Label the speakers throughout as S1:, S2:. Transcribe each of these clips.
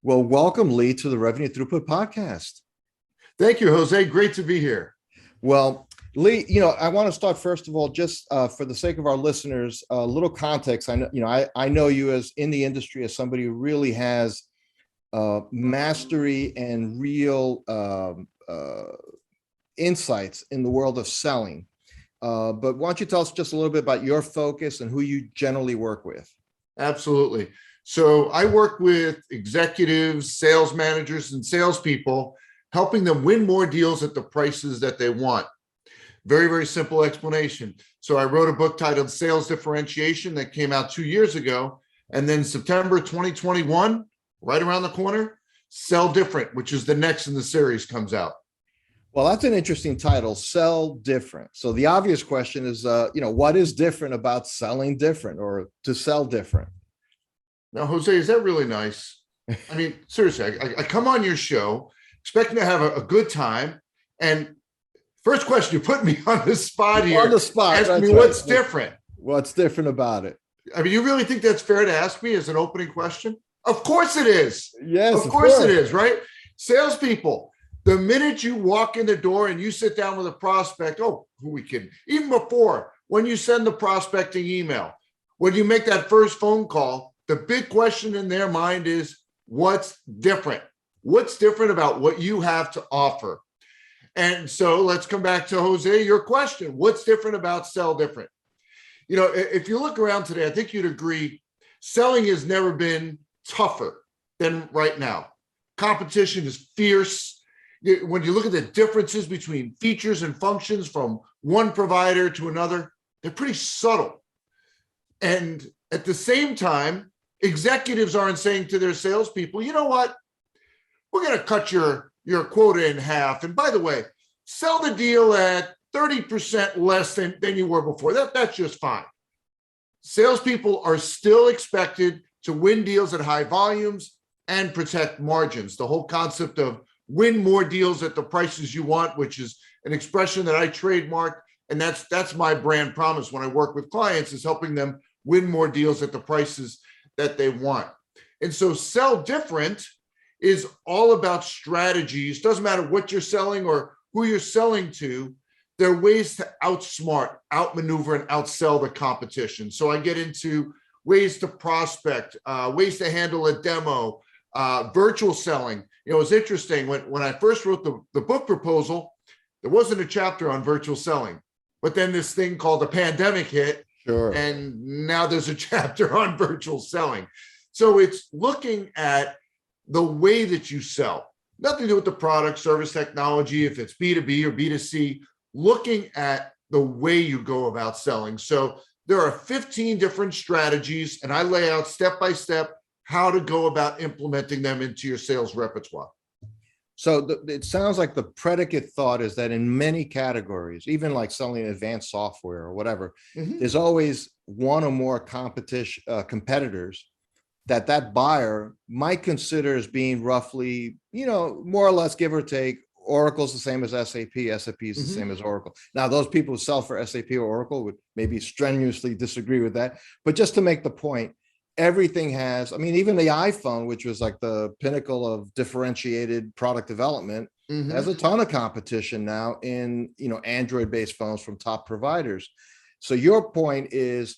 S1: Well, welcome, Lee, to the Revenue Throughput Podcast.
S2: Thank you, Jose. Great to be here.
S1: Well, Lee, I want to start first of all, just for the sake of our listeners, a little context. I know you as in the industry as somebody who really has mastery and real insights in the world of selling. But why don't you tell us just a little bit about your focus and who you generally work with?
S2: Absolutely. So I work with executives, sales managers, and salespeople, helping them win more deals at the prices that they want. Very, very simple explanation. So I wrote a book titled Sales Differentiation that came out 2 years ago. And then September 2021, right around the corner, Sell Different, which is the next in the series, comes out.
S1: Well, that's an interesting title, Sell Different. So the obvious question is, what is different about selling different or to sell different?
S2: Now, Jose, is that really nice? I mean, seriously, I come on your show expecting to have a good time. And first question, you put me on the spot here.
S1: On the spot.
S2: Ask me what's different.
S1: What's different about it?
S2: I mean, you really think that's fair to ask me as an opening question? Of course it is.
S1: Yes,
S2: of course it is, right? Salespeople, the minute you walk in the door and you sit down with a prospect, who we kidding? Even before, when you send the prospecting email, when you make that first phone call, the big question in their mind is, what's different? What's different about what you have to offer? And so let's come back to Jose, your question. What's different about Sell Different? If you look around today, I think you'd agree, selling has never been tougher than right now. Competition is fierce. When you look at the differences between features and functions from one provider to another, they're pretty subtle. And at the same time, executives aren't saying to their salespeople, you know what? We're going to cut your quota in half. And by the way, sell the deal at 30% less than you were before. That's just fine. Salespeople are still expected to win deals at high volumes and protect margins. The whole concept of win more deals at the prices you want, which is an expression that I trademarked. And that's my brand promise when I work with clients, is helping them win more deals at the prices that they want. And so Sell Different is all about strategies. Doesn't matter what you're selling or who you're selling to. There are ways to outsmart, outmaneuver, and outsell the competition. So I get into ways to prospect, ways to handle a demo, virtual selling. It's interesting. When I first wrote the book proposal, there wasn't a chapter on virtual selling. But then this thing called the pandemic hit.
S1: Sure.
S2: And now there's a chapter on virtual selling. So it's looking at the way that you sell, nothing to do with the product, service, technology, if it's B2B or B2C, looking at the way you go about selling. So there are 15 different strategies, and I lay out step by step how to go about implementing them into your sales repertoire.
S1: So it sounds like the predicate thought is that in many categories, even like selling advanced software or whatever, there's always one or more competitors that buyer might consider as being roughly, more or less, give or take. Oracle's the same as SAP. SAP is the same as Oracle. Now, those people who sell for SAP or Oracle would maybe strenuously disagree with that. But just to make the point, everything has, even the iPhone, which was like the pinnacle of differentiated product development, has a ton of competition now in, Android-based phones from top providers. So your point is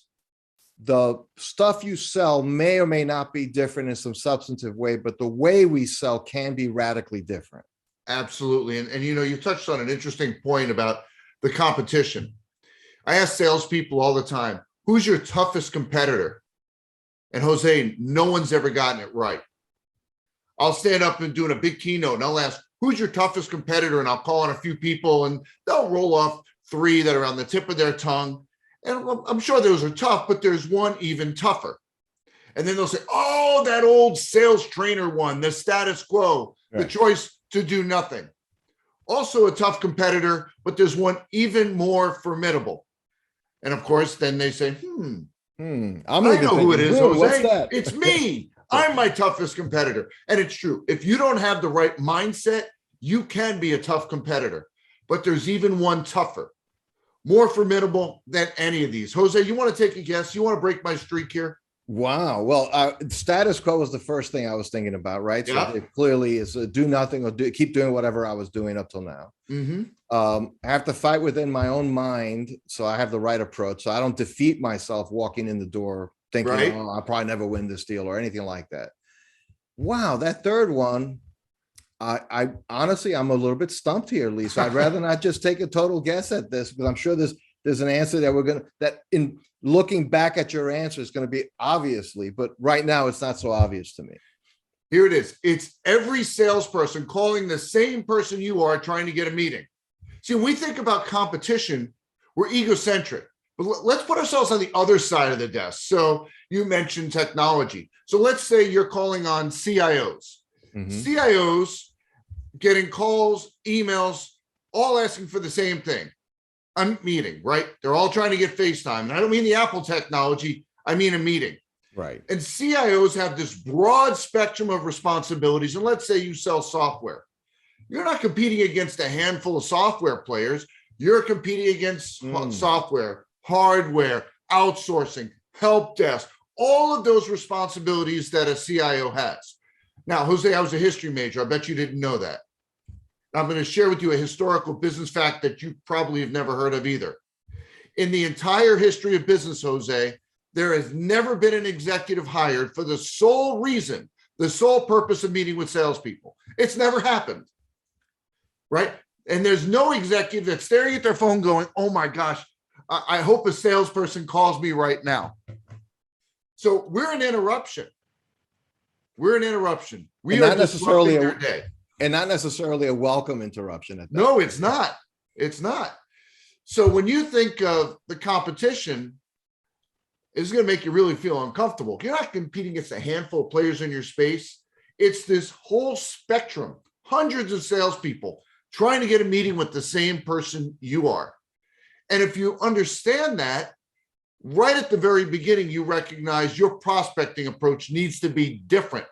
S1: the stuff you sell may or may not be different in some substantive way, but the way we sell can be radically different.
S2: Absolutely. And you touched on an interesting point about the competition. I ask salespeople all the time, who's your toughest competitor? And Jose, no one's ever gotten it right. I'll stand up and doing a big keynote and I'll ask, who's your toughest competitor? And I'll call on a few people and they'll roll off 3 that are on the tip of their tongue. And I'm sure those are tough, but there's one even tougher. And then they'll say, oh, that old sales trainer one, the status quo, right. The choice to do nothing. Also a tough competitor, but there's one even more formidable. And of course, then they say, I know who it is, Jose.
S1: What's that?
S2: It's me. I'm my toughest competitor. And it's true. If you don't have the right mindset, you can be a tough competitor. But there's even one tougher, more formidable than any of these. Jose, you want to take a guess? You want to break my streak here?
S1: Wow. Well, status quo was the first thing I was thinking about, right? So
S2: Yeah.
S1: it clearly is do nothing or keep doing whatever I was doing up till now. I have to fight within my own mind, so I have the right approach. So I don't defeat myself walking in the door thinking,
S2: Right.
S1: "Oh, I'll probably never win this deal" or anything like that. Wow, that third one, I honestly, I'm a little bit stumped here, Lisa. I'd rather not just take a total guess at this because I'm sure there's an answer that in looking back at your answer is going to be obviously, but right now it's not so obvious to me.
S2: Here it is. It's every salesperson calling the same person you are trying to get a meeting. See, when we think about competition, we're egocentric. But let's put ourselves on the other side of the desk. So you mentioned technology. So let's say you're calling on CIOs. CIOs getting calls, emails, all asking for the same thing. A meeting, right? They're all trying to get FaceTime. And I don't mean the Apple technology. I mean a meeting.
S1: Right.
S2: And CIOs have this broad spectrum of responsibilities. And let's say you sell software. You're not competing against a handful of software players. You're competing against software, hardware, outsourcing, help desk, all of those responsibilities that a CIO has. Now, Jose, I was a history major. I bet you didn't know that. I'm going to share with you a historical business fact that you probably have never heard of either. In the entire history of business, Jose, there has never been an executive hired for the sole reason, the sole purpose of meeting with salespeople. It's never happened, right? And there's no executive that's staring at their phone going, oh my gosh, I hope a salesperson calls me right now. So we're an interruption. We're an interruption. We are disrupting their day.
S1: And not necessarily a welcome interruption.
S2: No, it's not. It's not. So when you think of the competition, it's going to make you really feel uncomfortable. You're not competing against a handful of players in your space. It's this whole spectrum, hundreds of salespeople trying to get a meeting with the same person you are. And if you understand that, right at the very beginning, you recognize your prospecting approach needs to be different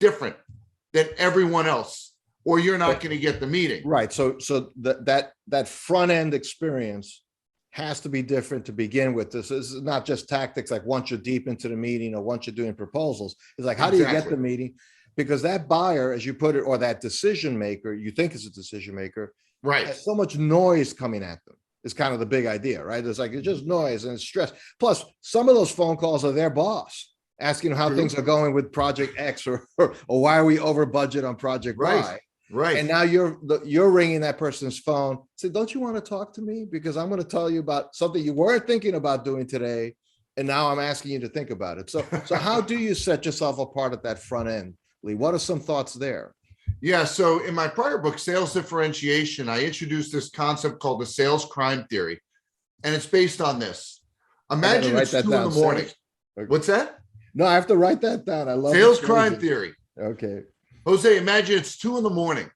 S2: than everyone else, or you're not going to get the meeting.
S1: Right. So that front end experience has to be different to begin with. This is not just tactics like once you're deep into the meeting or once you're doing proposals. It's like, how do you get the meeting? Because that buyer, as you put it, or that decision maker, you think is a decision maker,
S2: right,
S1: has so much noise coming at them. It's kind of the big idea, right? It's like, it's just noise and it's stress. Plus, some of those phone calls are their boss asking how things are going with project X or why are we over budget on project Y?
S2: Right.
S1: And now you're ringing that person's phone. Say, don't you want to talk to me? Because I'm going to tell you about something you weren't thinking about doing today. And now I'm asking you to think about it. So how do you set yourself apart at that front end, Lee? What are some thoughts there?
S2: Yeah. So in my prior book, Sales Differentiation, I introduced this concept called the sales crime theory. And it's based on this. Imagine it's 2 in the morning. What's that?
S1: No, I have to write that down. I love
S2: sales crime theory.
S1: Okay.
S2: Jose, imagine it's 2 in the morning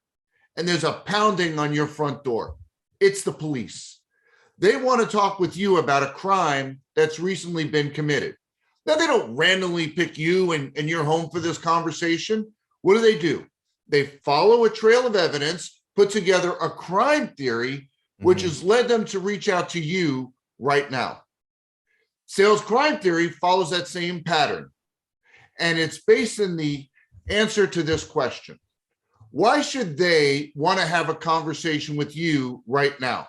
S2: and there's a pounding on your front door. It's the police. They want to talk with you about a crime that's recently been committed. Now, they don't randomly pick you and your home for this conversation. What do? They follow a trail of evidence, put together a crime theory, which has led them to reach out to you right now. Sales crime theory follows that same pattern. And it's based in the answer to this question. Why should they want to have a conversation with you right now?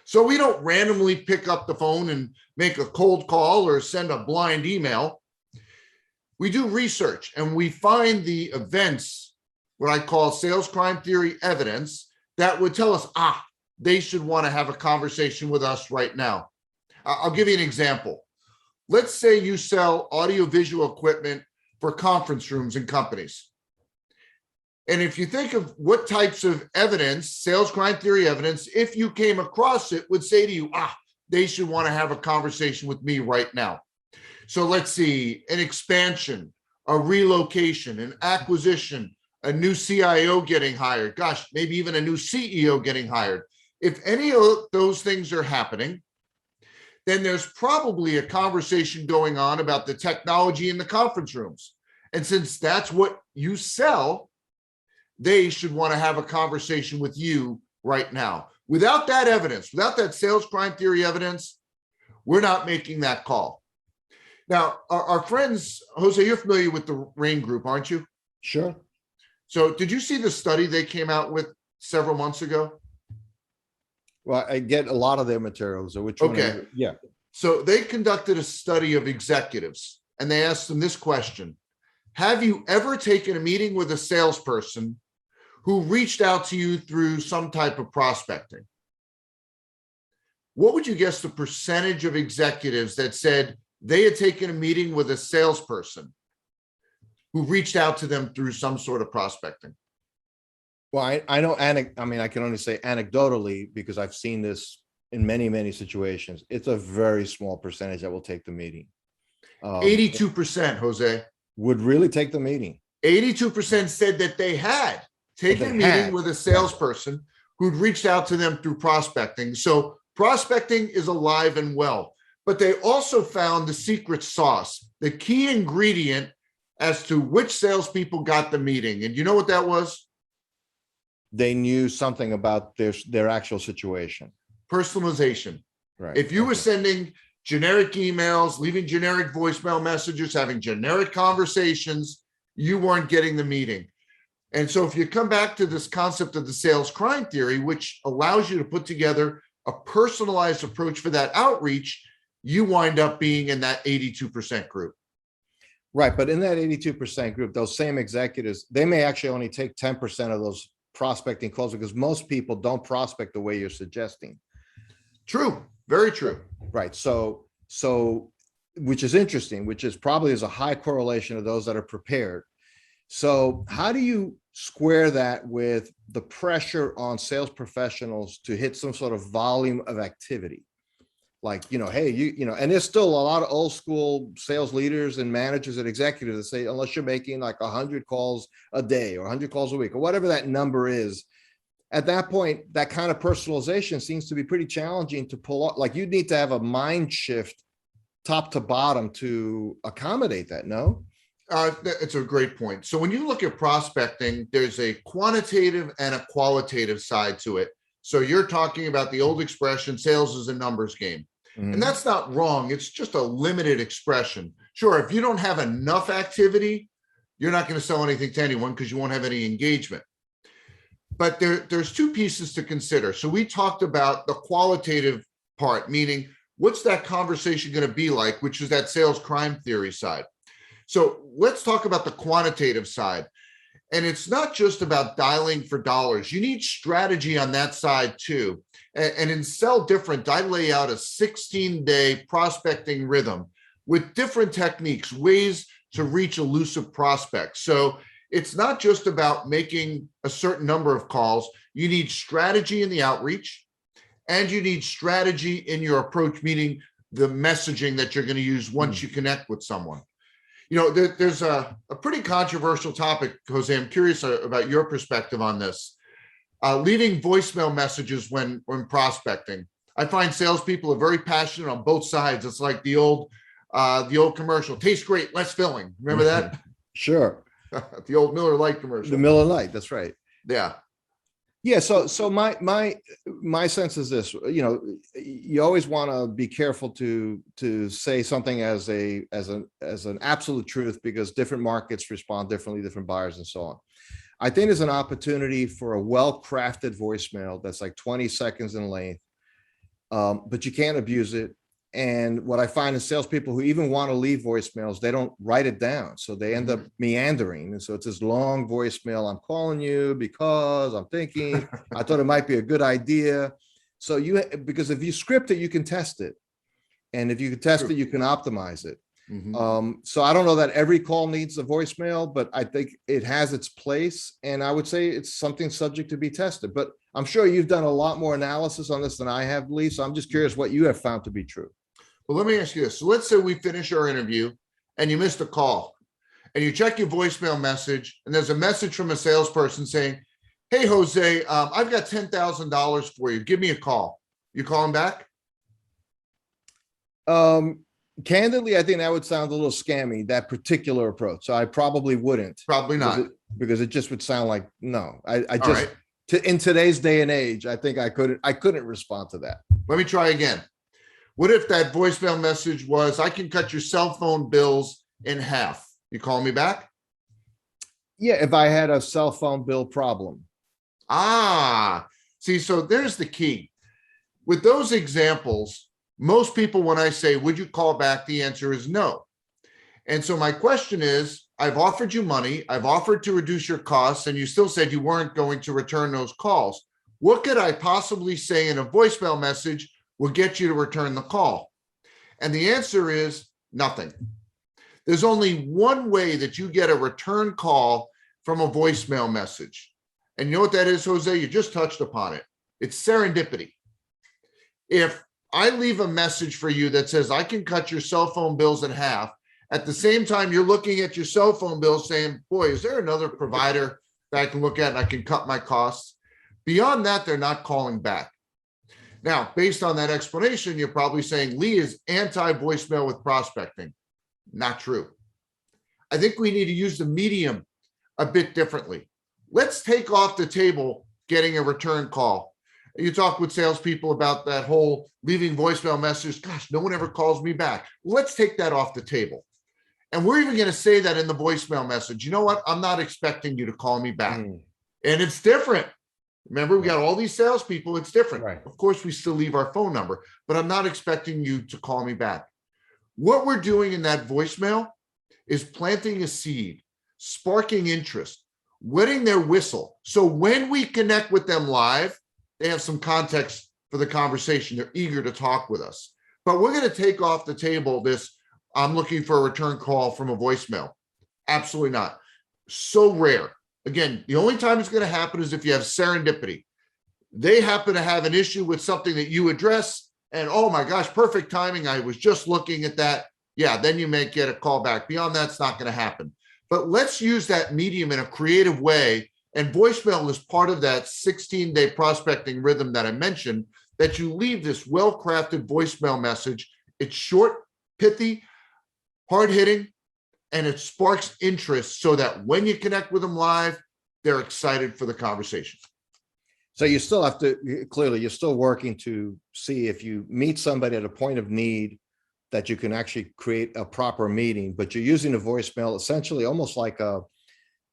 S2: So we don't randomly pick up the phone and make a cold call or send a blind email. We do research and we find the events, what I call sales crime theory evidence, that would tell us, they should want to have a conversation with us right now. I'll give you an example. Let's say you sell audiovisual equipment for conference rooms and companies. And if you think of what types of evidence, sales crime theory evidence, if you came across it, would say to you, they should want to have a conversation with me right now. So let's see, an expansion, a relocation, an acquisition, a new CIO getting hired, gosh, maybe even a new CEO getting hired. If any of those things are happening, then there's probably a conversation going on about the technology in the conference rooms. And since that's what you sell, they should want to have a conversation with you right now. Without that evidence, without that sales crime theory evidence, we're not making that call. Now, our friends, Jose, you're familiar with the Rain Group, aren't you?
S1: Sure.
S2: So did you see the study they came out with several months ago?
S1: Well, I get a lot of their materials. So which one?
S2: Okay.
S1: Yeah.
S2: So they conducted a study of executives and they asked them this question. Have you ever taken a meeting with a salesperson who reached out to you through some type of prospecting? What would you guess the percentage of executives that said they had taken a meeting with a salesperson who reached out to them through some sort of prospecting?
S1: Well, I know, I mean, I can only say anecdotally because I've seen this in many, many situations. It's a very small percentage that will take the meeting.
S2: 82%, Jose.
S1: Would really take the meeting.
S2: 82% said that they had taken a meeting with a salesperson who'd reached out to them through prospecting. So prospecting is alive and well, but they also found the secret sauce, the key ingredient as to which salespeople got the meeting. And you know what that was?
S1: They knew something about their actual situation.
S2: Personalization.
S1: Right.
S2: If you were sending generic emails, leaving generic voicemail messages, having generic conversations, you weren't getting the meeting. And so if you come back to this concept of the sales crime theory, which allows you to put together a personalized approach for that outreach, you wind up being in that 82% group.
S1: Right. But in that 82% group, those same executives, they may actually only take 10% of those prospecting calls because most people don't prospect the way you're suggesting.
S2: True. Very true.
S1: Right. So which is interesting, which is probably is a high correlation of those that are prepared. So how do you square that with the pressure on sales professionals to hit some sort of volume of activity? Like, hey, and there's still a lot of old school sales leaders and managers and executives that say, unless you're making like 100 calls a day or 100 calls a week or whatever that number is, at that point, that kind of personalization seems to be pretty challenging to pull off. Like you need to have a mind shift top to bottom to accommodate that. No?
S2: It's a great point. So when you look at prospecting, there's a quantitative and a qualitative side to it. So you're talking about the old expression, sales is a numbers game. And that's not wrong. It's just a limited expression. Sure, if you don't have enough activity, you're not going to sell anything to anyone because you won't have any engagement. But there's two pieces to consider. So we talked about the qualitative part, meaning what's that conversation going to be like, which is that sales crime theory side. So let's talk about the quantitative side. And it's not just about dialing for dollars. You need strategy on that side too. And in Sell Different, I lay out a 16-day prospecting rhythm with different techniques, ways to reach elusive prospects. So it's not just about making a certain number of calls. You need strategy in the outreach, and you need strategy in your approach, meaning the messaging that you're going to use once you connect with someone. There's a pretty controversial topic, Jose. I'm curious about your perspective on this. Leaving voicemail messages when prospecting. I find salespeople are very passionate on both sides. It's like the old commercial, tastes great, less filling. Remember that?
S1: Sure.
S2: The old Miller Lite commercial.
S1: The Miller Lite, that's right.
S2: Yeah.
S1: Yeah. So my sense is this, you always want to be careful to say something as an absolute truth because different markets respond differently, different buyers and so on. I think there's an opportunity for a well-crafted voicemail that's like 20 seconds in length, but you can't abuse it. And what I find is salespeople who even want to leave voicemails, they don't write it down. So they end up meandering. And so it's this long voicemail. I'm calling you because I'm thinking, I thought it might be a good idea. So because if you script it, you can test it. And if you can test it, you can optimize it. So I don't know that every call needs a voicemail, but I think it has its place. And I would say it's something subject to be tested. But I'm sure you've done a lot more analysis on this than I have, Lee. So I'm just curious what you have found to be true.
S2: Well, let me ask you this. So let's say we finish our interview and you missed a call and you check your voicemail message and there's a message from a salesperson saying, hey, Jose, I've got $10,000 for you. Give me a call. You call him back?
S1: Candidly, I think that would sound a little scammy, that particular approach. So I probably wouldn't.
S2: Probably not.
S1: Because it just would sound like, no, I just,
S2: right.
S1: In today's day and age, I think I couldn't respond to that.
S2: Let me try again. What if that voicemail message was, I can cut your cell phone bills in half? You call me back?
S1: Yeah, if I had a cell phone bill problem.
S2: See, so there's the key. With those examples, most people, when I say, would you call back? The answer is no. And so my question is, I've offered you money, I've offered to reduce your costs, and you still said you weren't going to return those calls. What could I possibly say in a voicemail message will get you to return the call? And the answer is nothing. There's only one way that you get a return call from a voicemail message. And you know what that is, Jose? You just touched upon it. It's serendipity. If I leave a message for you that says, I can cut your cell phone bills in half, at the same time, you're looking at your cell phone bill saying, boy, is there another provider that I can look at and I can cut my costs? Beyond that, they're not calling back. Now, based on that explanation, you're probably saying Lee is anti-voicemail with prospecting. Not true. I think we need to use the medium a bit differently. Let's take off the table getting a return call. You talk with salespeople about that whole leaving voicemail message. Gosh, no one ever calls me back. Let's take that off the table. And we're even going to say that in the voicemail message. You know what? I'm not expecting you to call me back. And it's different. Remember, we got all these salespeople. It's different.
S1: Right.
S2: Of course, we still leave our phone number, but I'm not expecting you to call me back. What we're doing in that voicemail is planting a seed, sparking interest, wetting their whistle. So when we connect with them live, they have some context for the conversation. They're eager to talk with us. But we're going to take off the table this, I'm looking for a return call from a voicemail. Absolutely not. So rare. Again, the only time it's going to happen is if you have serendipity. They happen to have an issue with something that you address, and oh my gosh, perfect timing. I was just looking at that. Yeah, then you may get a call back. Beyond that, it's not going to happen. But let's use that medium in a creative way. And voicemail is part of that 16-day prospecting rhythm that I mentioned, that you leave this well-crafted voicemail message. It's short, pithy, hard-hitting, and it sparks interest so that when you connect with them live, they're excited for the conversation.
S1: So you still have to, clearly, you're still working to see if you meet somebody at a point of need that you can actually create a proper meeting, but you're using a voicemail essentially almost like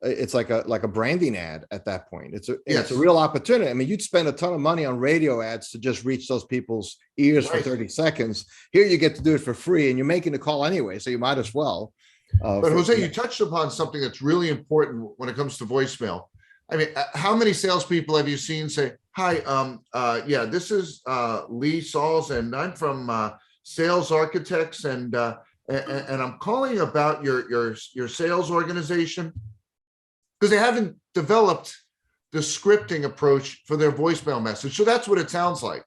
S1: it's like a branding ad at that point. It's a real opportunity. I mean, you'd spend a ton of money on radio ads to just reach those people's ears for 30 seconds. Here you get to do it for free, and you're making the call anyway, so you might as well.
S2: But Jose, you touched upon something that's really important when it comes to voicemail. I mean, how many salespeople have you seen say, hi, yeah, this is Lee Salz, and I'm from Sales Architects, and I'm calling about your sales organization, because they haven't developed the scripting approach for their voicemail message. So that's what it sounds like.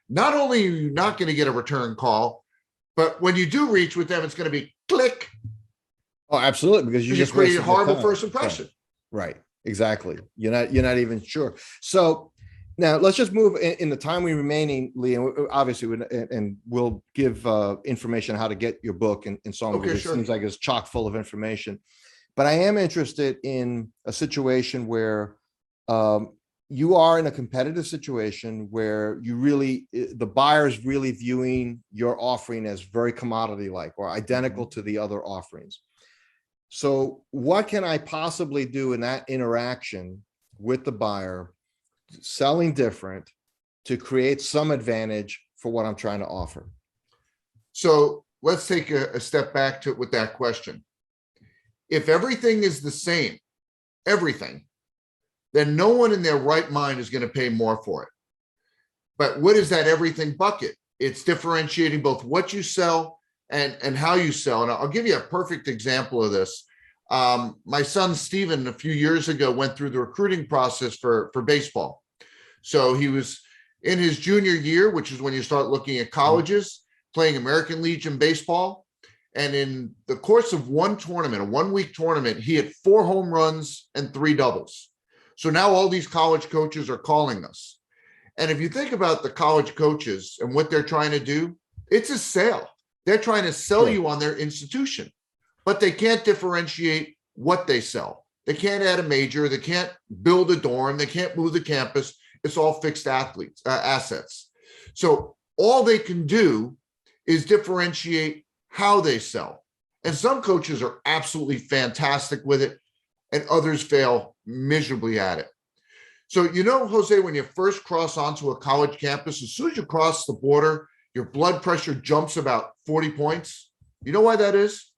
S2: Not only are you not going to get a return call, but when you do reach with them, it's going to be click.
S1: Oh, absolutely, because you just
S2: create a horrible first impression.
S1: Right. Exactly. You're not even sure. So now let's just move in the time we remaining, Lee, and obviously we'll give information on how to get your book and so on.
S2: Okay,
S1: It seems like it's chock full of information. But I am interested in a situation where you are in a competitive situation where the buyer is really viewing your offering as very commodity-like or identical to the other offerings. So what can I possibly do in that interaction with the buyer, selling different, to create some advantage for what I'm trying to offer?
S2: So let's take a step back with that question. If everything is the same, everything, then no one in their right mind is going to pay more for it. But what is that everything bucket? It's differentiating both what you sell and how you sell. And I'll give you a perfect example of this. My son, Steven, a few years ago, went through the recruiting process for baseball. So he was in his junior year, which is when you start looking at colleges, playing American Legion baseball. And in the course of one tournament, a 1-week tournament, he had 4 home runs and 3 doubles. So now all these college coaches are calling us. And if you think about the college coaches and what they're trying to do, it's a sale. They're trying to sell you on their institution, but they can't differentiate what they sell. They can't add a major. They can't build a dorm. They can't move the campus. It's all fixed assets. So all they can do is differentiate how they sell. And some coaches are absolutely fantastic with it, and others fail miserably at it. So, Jose, when you first cross onto a college campus, as soon as you cross the border, your blood pressure jumps about 40 points. You know why that is?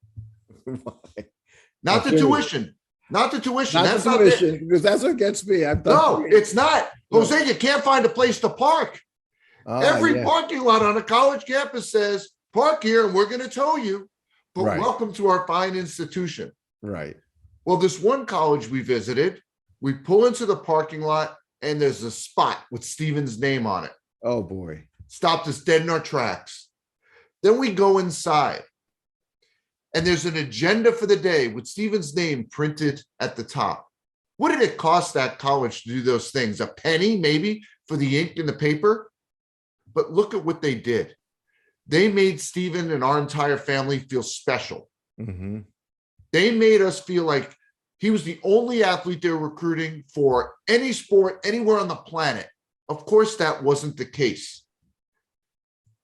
S2: Not the tuition. Not the tuition.
S1: Not the tuition, because that's what gets me.
S2: No, it's not. Jose, you can't find a place to park. Every parking lot on a college campus says, park here and we're going to tow you, but welcome to our fine institution.
S1: Right.
S2: Well, this one college we visited, we pull into the parking lot and there's a spot with Steven's name on it.
S1: Oh, boy.
S2: Stopped us dead in our tracks. Then we go inside and there's an agenda for the day with Steven's name printed at the top. What did it cost that college to do those things? A penny, maybe, for the ink and the paper? But look at what they did. They made Steven and our entire family feel special.
S1: Mm-hmm.
S2: They made us feel like he was the only athlete they were recruiting for any sport anywhere on the planet. Of course, that wasn't the case,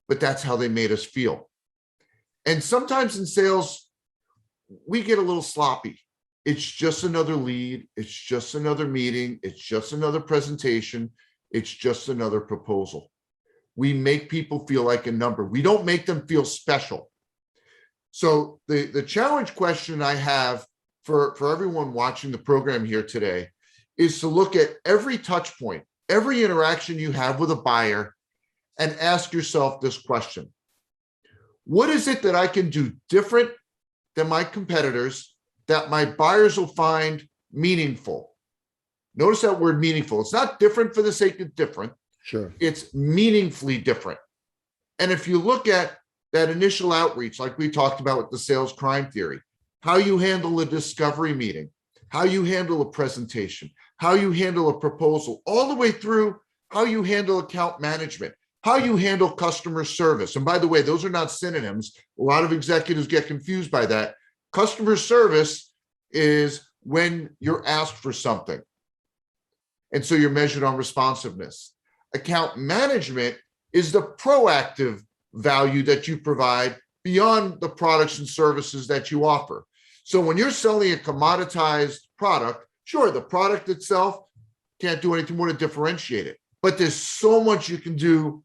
S2: but that's how they made us feel. And sometimes in sales, we get a little sloppy. It's just another lead. It's just another meeting. It's just another presentation. It's just another proposal. We make people feel like a number. We don't make them feel special. So the challenge question I have for everyone watching the program here today is to look at every touch point, every interaction you have with a buyer, and ask yourself this question. What is it that I can do different than my competitors that my buyers will find meaningful? Notice that word meaningful. It's not different for the sake of different.
S1: Sure.
S2: It's meaningfully different. And if you look at that initial outreach, like we talked about with the sales crime theory, how you handle a discovery meeting, how you handle a presentation, how you handle a proposal, all the way through how you handle account management, how you handle customer service. And by the way, those are not synonyms. A lot of executives get confused by that. Customer service is when you're asked for something. And so you're measured on responsiveness. Account management is the proactive value that you provide beyond the products and services that you offer. So when you're selling a commoditized product, sure, the product itself can't do anything more to differentiate it, but there's so much you can do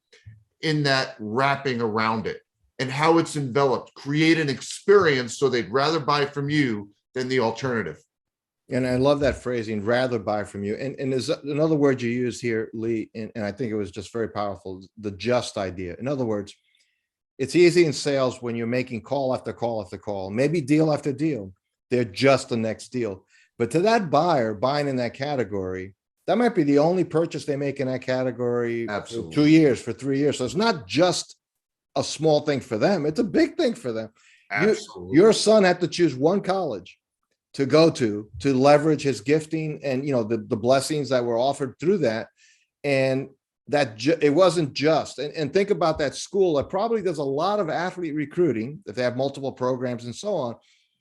S2: in that wrapping around it and how it's enveloped, create an experience so they'd rather buy from you than the alternative.
S1: And I love that phrasing, rather buy from you. And there's another word you used here, Lee, and I think it was just very powerful, the just idea. In other words, it's easy in sales when you're making call after call after call, maybe deal after deal. They're just the next deal. But to that buyer buying in that category, that might be the only purchase they make in that category.
S2: Absolutely.
S1: For 2 years, for 3 years. So it's not just a small thing for them. It's a big thing for them.
S2: Absolutely.
S1: Your son had to choose one college to go to leverage his gifting and, the blessings that were offered through that. And that it wasn't just, and think about that school that probably does a lot of athlete recruiting, if they have multiple programs and so on.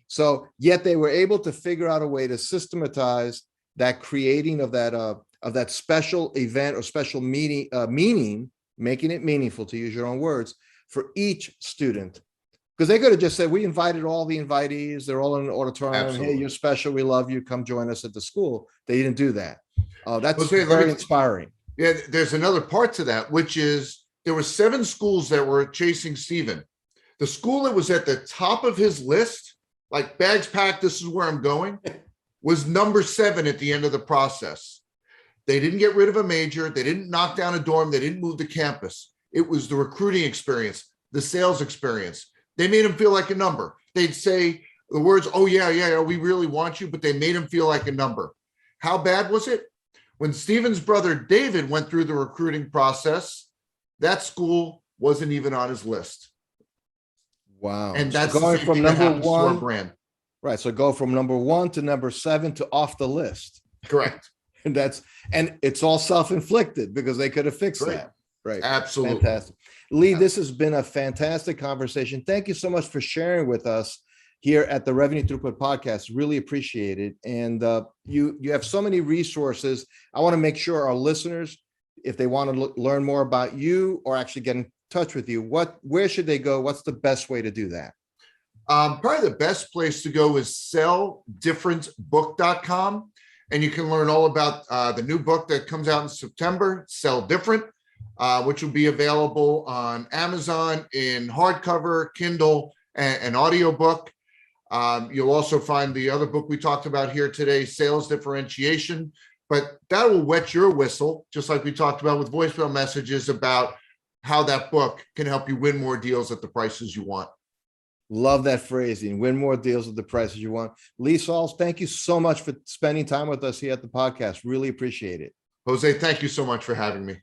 S1: So yet they were able to figure out a way to systematize that creating of that special event or special meeting, making it meaningful, to use your own words, for each student. Because they could have just said, we invited all the invitees, they're all in an auditorium.
S2: Absolutely.
S1: Hey, you're special, we love you, come join us at the school. They didn't do that. That's
S2: Okay,
S1: very inspiring.
S2: Yeah, there's another part to that, which is there were 7 schools that were chasing Steven. The school that was at the top of his list, like bags packed, this is where I'm going, was number 7 at the end of the process. They didn't get rid of a major. They didn't knock down a dorm. They didn't move the campus. It was the recruiting experience, the sales experience. They made him feel like a number. They'd say the words, oh, yeah, we really want you, but they made him feel like a number. How bad was it? When Steven's brother David went through the recruiting process, that school wasn't even on his list.
S1: Wow.
S2: And that's
S1: so going from number 1
S2: brand.
S1: Right. So go from number 1 to number 7 to off the list.
S2: Correct.
S1: And it's all self-inflicted because they could have fixed that. Right.
S2: Absolutely.
S1: Fantastic. Lee, this has been a fantastic conversation. Thank you so much for sharing with us here at the Revenue Throughput Podcast. Really appreciate it. And you have so many resources. I want to make sure our listeners, if they want to learn more about you or actually get in touch with you, where should they go? What's the best way to do that?
S2: Probably the best place to go is selldifferentbook.com. And you can learn all about the new book that comes out in September, Sell Different, which will be available on Amazon in hardcover, Kindle, and audiobook. You'll also find the other book we talked about here today, Sales Differentiation. But that will wet your whistle, just like we talked about with voicemail messages about how that book can help you win more deals at the prices you want.
S1: Love that phrasing. Win more deals at the prices you want. Lee Salz, thank you so much for spending time with us here at the podcast. Really appreciate it.
S2: Jose, thank you so much for having me.